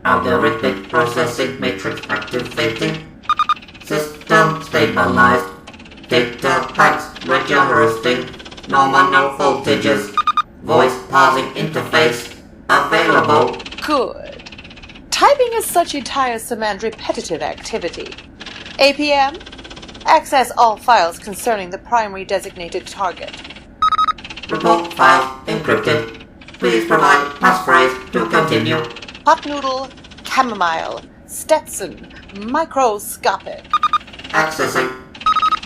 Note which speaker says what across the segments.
Speaker 1: Algorithmic processing matrix activating. System stabilized. Data packs registering. Nominal voltages. Voice parsing interface available.
Speaker 2: Good. Typing is such a tiresome and repetitive activity. APM, access all files concerning the primary designated target.
Speaker 1: Report file encrypted. Please provide passphrase to continue.
Speaker 2: Hot noodle, chamomile, Stetson, microscopic.
Speaker 1: Accessing.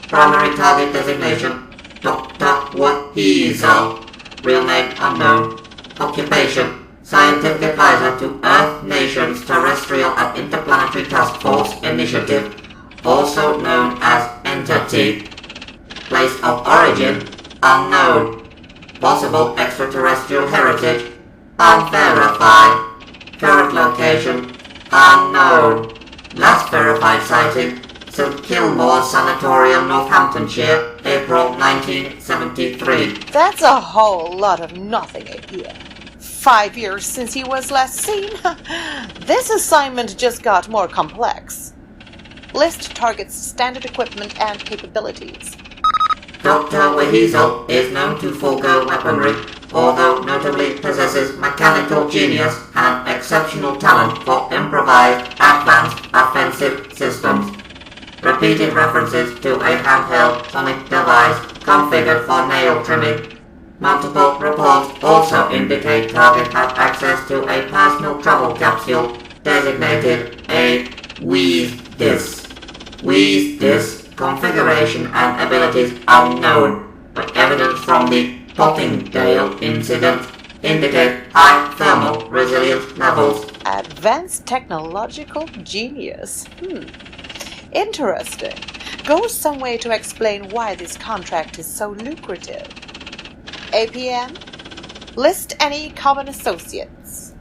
Speaker 1: Primary target designation. Doctor WHeasel. Real name unknown. Occupation. Scientific advisor to Earth Nations Terrestrial and Interplanetary Task Force Initiative, also known as Entity. Place of origin unknown. Possible extraterrestrial heritage unverified. Current location unknown. Last verified sighting St. Kilmore Sanatorium, Northamptonshire, April 1973.
Speaker 2: That's a whole lot of nothing, APM. 5 years since he was last seen. This assignment just got more complex. List target's standard equipment and capabilities.
Speaker 1: Doctor WHeasel is known to forego weaponry, although notably possesses mechanical genius and exceptional talent for improvised, advanced, offensive systems. Repeated references to a handheld sonic device configured for nail trimming. Multiple reports also indicate target has access to a personal travel capsule designated a WEZDIS. WEZDIS configuration and abilities unknown, but evidence from the Pottingdale incident indicate high thermal resilience levels.
Speaker 2: Advanced technological genius. Interesting. Goes some way to explain why this contract is so lucrative. APM, list any common associates.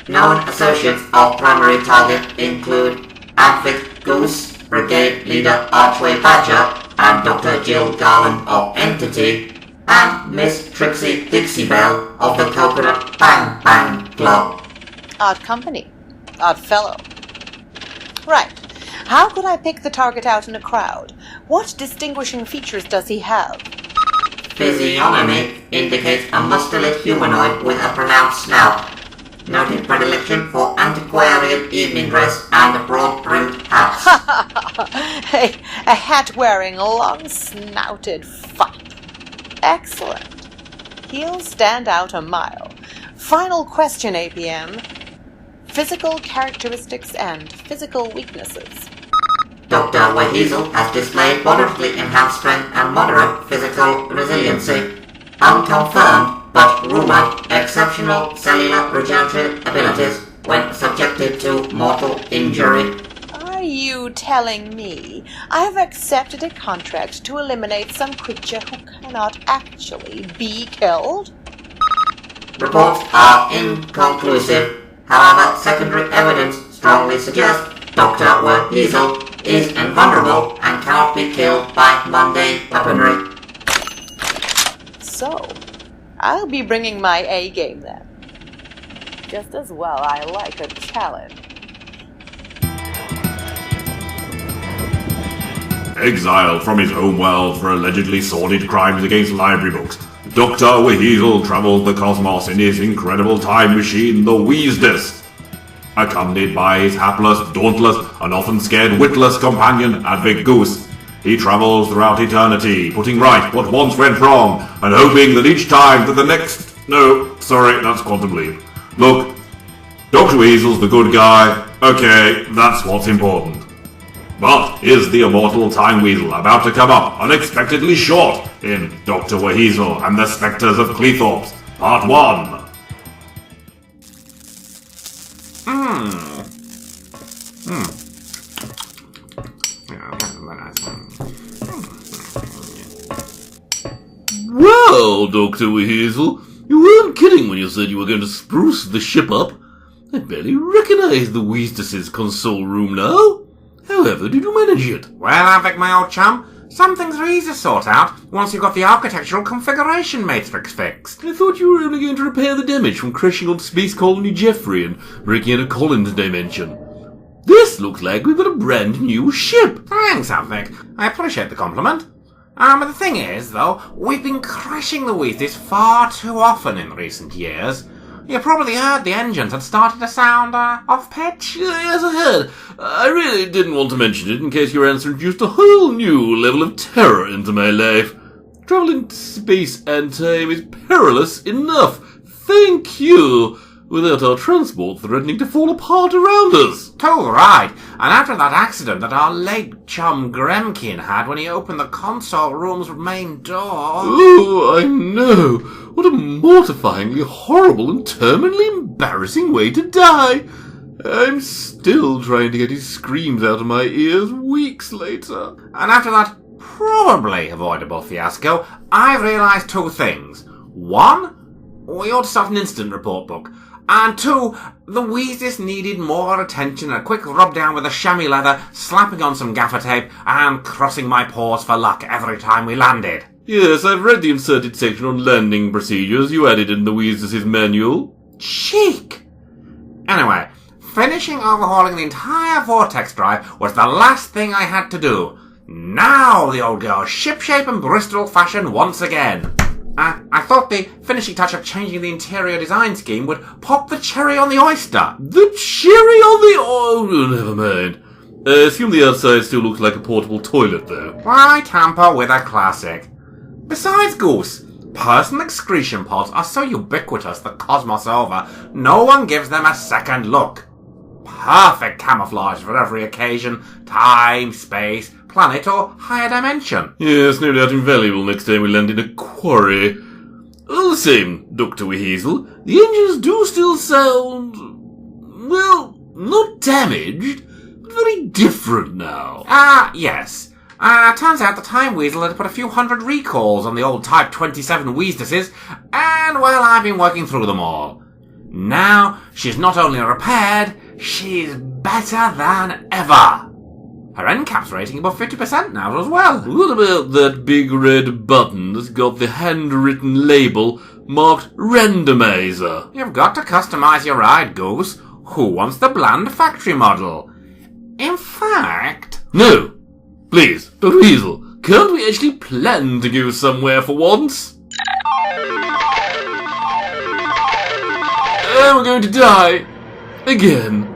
Speaker 1: Known associates of primary target include Advick Goose, Brigade Leader Archway Badger, and Dr. Jill Garland of Entity, and Miss Trixie Dixie Bell of the Coconut Bang Bang Club.
Speaker 2: Odd company. Odd fellow. Right. How could I pick the target out in a crowd? What distinguishing features does he have?
Speaker 1: Physiognomy indicates a muscular humanoid with a pronounced snout. Noted predilection for antiquarian evening dress and broad-brimmed hats.
Speaker 2: A hat-wearing, long-snouted fop. Excellent. He'll stand out a mile. Final question, APM. Physical characteristics and physical weaknesses.
Speaker 1: Dr. WHeasel has displayed moderately enhanced strength and moderate physical resiliency. Unconfirmed, but rumored, exceptional cellular regenerative abilities when subjected to mortal injury.
Speaker 2: Are you telling me I have accepted a contract to eliminate some creature who cannot actually be killed?
Speaker 1: Reports are inconclusive. However, secondary evidence strongly suggests Dr. WHeasel is invulnerable and cannot be killed by mundane weaponry.
Speaker 2: So, I'll be bringing my A game then. Just as well I like a challenge.
Speaker 3: Exiled from his home world for allegedly sordid crimes against library books, Doctor WHeasel travels the cosmos in his incredible time machine, the WEZDIS. Accompanied by his hapless, dauntless, and often scared witless companion, Advick Goose, he travels throughout eternity, putting right what once went wrong, and hoping that each time that the next... No, sorry, that's Quantum Leap. Look, Dr. WHeasel's the good guy. Okay, that's what's important. But is the immortal Time-Weasel about to come up unexpectedly short in Doctor WHeasel and the Spectres of Cleethorpes, Part 1?
Speaker 4: Well, Doctor WHeasel, you weren't kidding when you said you were going to spruce the ship up. I barely recognize the WEZDIS's console room now. However did you manage it?
Speaker 5: Well, Advick, my old chum,
Speaker 1: Some things are easy to sort out once you've got the architectural configuration matrix fixed.
Speaker 4: I thought you were only going to repair the damage from crashing on Space Colony Jeffrey and breaking into Collins dimension. This looks like we've got a brand new ship.
Speaker 1: Thanks, Advick. I appreciate the compliment. But the thing is, though, we've been crashing the WEZDIS far too often in recent years. You probably heard the engines had started to sound off-pitch.
Speaker 4: Yes, I heard. I really didn't want to mention it in case your answer introduced a whole new level of terror into my life. Travel in space and time is perilous enough. Thank you. Without our transport threatening to fall apart around us.
Speaker 1: Too right. And after that accident that our late chum Gremkin had when he opened the console room's main door...
Speaker 4: Oh, I know. What a mortifyingly horrible and terminally embarrassing way to die. I'm still trying to get his screams out of my ears weeks later.
Speaker 1: And after that probably avoidable fiasco, I realised two things. One, we ought to start an incident report book. And two, the WEZDIS needed more attention and a quick rub down with a chamois leather, slapping on some gaffer tape, and crossing my paws for luck every time we landed.
Speaker 4: Yes, I've read the inserted section on landing procedures you added in the WEZDIS' manual.
Speaker 1: Cheek! Anyway, finishing overhauling the entire vortex drive was the last thing I had to do. Now the old girl's shipshape and Bristol fashion once again. I thought the finishing touch of changing the interior design scheme would pop the cherry on the oyster.
Speaker 4: The cherry on the... Oh, never mind. I assume the outside still looks like a portable toilet, though.
Speaker 1: Why tamper with a classic? Besides, Goose, personal excretion pods are so ubiquitous the cosmos over, no one gives them a second look. Perfect camouflage for every occasion, time, space, planet, or higher dimension.
Speaker 4: Yes, no doubt invaluable next time we land in a quarry. All the same, Doctor WHeasel, the engines do still sound... well, not damaged, but very different now.
Speaker 1: Yes. Turns out the Time-Weasel had put a few hundred recalls on the old Type 27 WEZDISes, and, well, I've been working through them all. Now, she's not only repaired, she's better than ever. Her NCAP's rating above 50% now as well.
Speaker 4: What about that big red button that's got the handwritten label marked Randomizer?
Speaker 1: You've got to customize your ride, Goose. Who wants the bland factory model? In fact...
Speaker 4: No! Please, Dr. WHeasel, can't we actually plan to go somewhere for once? And we're going to die. Again.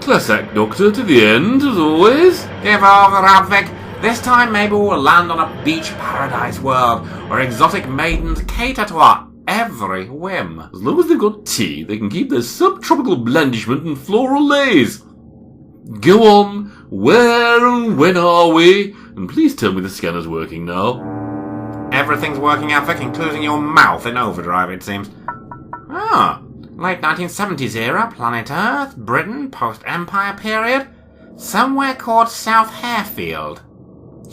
Speaker 4: Class act, Doctor, to the end, as always.
Speaker 1: Give over, Advick. This time maybe we'll land on a beach paradise world where exotic maidens cater to our every whim.
Speaker 4: As long as they've got tea, they can keep their subtropical blandishment and floral lays. Go on, where and when are we? And please tell me the scanner's working now.
Speaker 1: Everything's working, Advick, including your mouth in overdrive, it seems. Late 1970s era, planet Earth, Britain, post-Empire period, somewhere called South Harefield.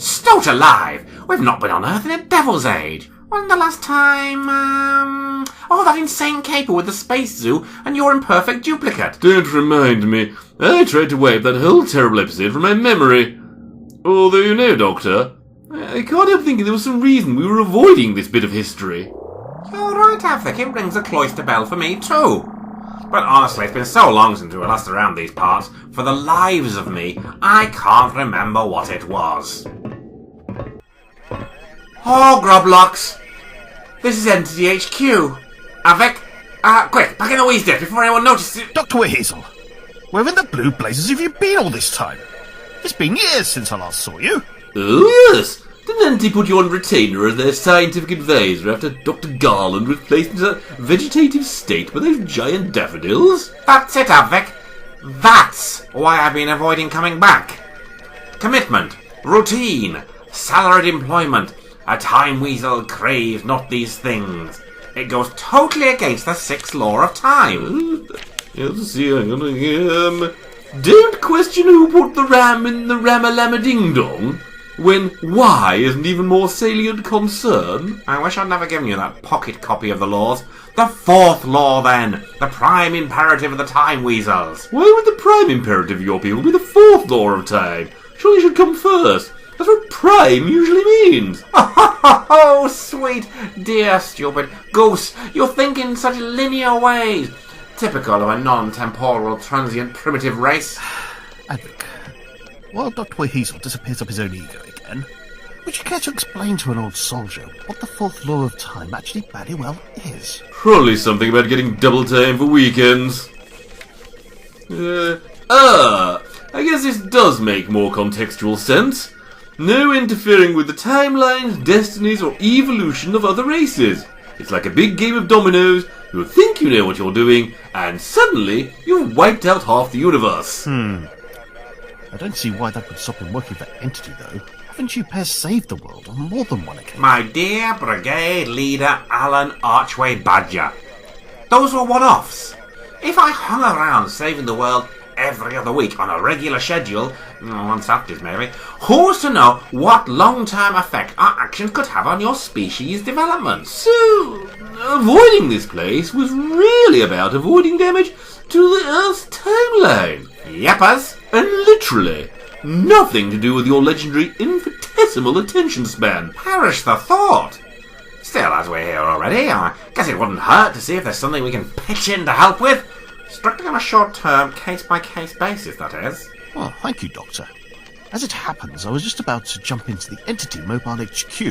Speaker 1: Stoat alive! We've not been on Earth in a devil's age. When the last time, that insane caper with the space zoo and your imperfect duplicate.
Speaker 4: Don't remind me. I tried to wipe that whole terrible episode from my memory. Although, you know, Doctor, I can't help thinking there was some reason we were avoiding this bit of history.
Speaker 1: You're right, Advick, it rings a cloister bell for me too. But honestly, it's been so long since we were last around these parts, for the lives of me, I can't remember what it was. Oh, Groblocks! This is Entity HQ. Advick, quick, back in the WEZDIS before anyone notices it.
Speaker 5: Doctor WHeasel, where in the blue blazes have you been all this time? It's been years since I last saw you.
Speaker 4: Oh, yes. Didn't Auntie put you on retainer as their scientific advisor after Dr. Garland was placed into a vegetative state by those giant daffodils?
Speaker 1: That's it, Advick. That's why I've been avoiding coming back. Commitment, routine, salaried employment. A Time-Weasel craves not these things. It goes totally against the sixth law of time.
Speaker 4: Let's see, I'm gonna... Don't question who put the ram in the ram-a-lam-a-ding-dong, when why isn't even more salient concern.
Speaker 1: I wish I'd never given you that pocket copy of the laws. The fourth law, then. The prime imperative of the Time-Weasels.
Speaker 4: Why would the prime imperative of your people be the fourth law of time? Surely it should come first. That's what crime usually means.
Speaker 1: Oh, sweet, dear, stupid goose, you think in such linear ways. Typical of a non-temporal, transient, primitive race.
Speaker 5: Advick, while Dr. WHeasel disappears up his own ego again, would you care to explain to an old soldier what the fourth law of time actually bloody well is?
Speaker 4: Probably something about getting double time for weekends. I guess this does make more contextual sense. No interfering with the timelines, destinies, or evolution of other races. It's like a big game of dominoes. You think you know what you're doing, and suddenly you've wiped out half the universe.
Speaker 5: I don't see why that would stop him working for Entity, though. Haven't you pairs saved the world on more than one occasion?
Speaker 1: My dear Brigade Leader Alan Archway Badger, those were one-offs. If I hung around saving the world every other week on a regular schedule, on Saturdays maybe, who's to know what long-term effect our actions could have on your species' development?
Speaker 4: So, avoiding this place was really about avoiding damage to the Earth's timeline.
Speaker 1: Yeppers.
Speaker 4: And literally nothing to do with your legendary infinitesimal attention span.
Speaker 1: Perish the thought. Still, as we're here already, I guess it wouldn't hurt to see if there's something we can pitch in to help with. Strictly on a short-term, case-by-case basis, that is.
Speaker 5: Well, thank you, Doctor. As it happens, I was just about to jump into the Entity Mobile HQ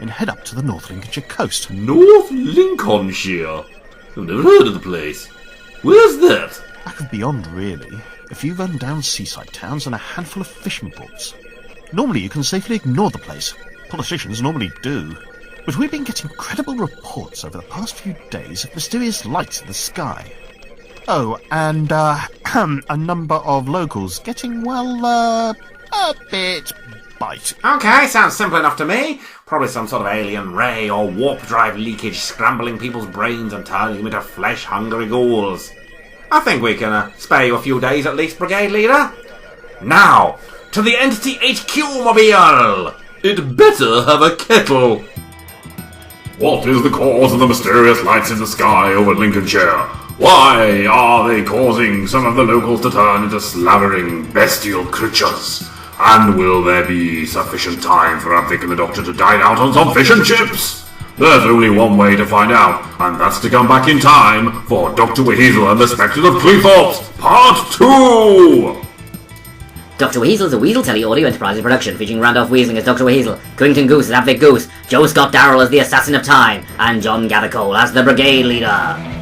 Speaker 5: and head up to the North Lincolnshire coast.
Speaker 4: North Lincolnshire? I've never heard of the place. Where's that?
Speaker 5: Back of beyond, really. A few run-down seaside towns and a handful of fishing ports. Normally you can safely ignore the place. Politicians normally do. But we've been getting credible reports over the past few days of mysterious lights in the sky. Oh, and, a number of locals getting, well, a bit biting.
Speaker 1: Okay, sounds simple enough to me. Probably some sort of alien ray or warp drive leakage scrambling people's brains and turning them into flesh-hungry ghouls. I think we can spare you a few days at least, Brigade Leader. Now, to the Entity HQ mobile!
Speaker 4: It better have a kettle.
Speaker 3: What is the cause of the mysterious lights in the sky over Lincolnshire? Why are they causing some of the locals to turn into slavering, bestial creatures? And will there be sufficient time for Advick and the Doctor to dine out on some fish and chips? There's only one way to find out, and that's to come back in time for Doctor WHeasel and the Spectres of Cleethorpes, Part 2!
Speaker 6: Doctor WHeasel is a Weasel Telly Audio Enterprises production featuring Randolph Weaseling as Dr. WHeasel, Quentin Goose as Advick Goose, Joe Scott Darrell as the Assassin of Time, and John Gathercole as the Brigade Leader.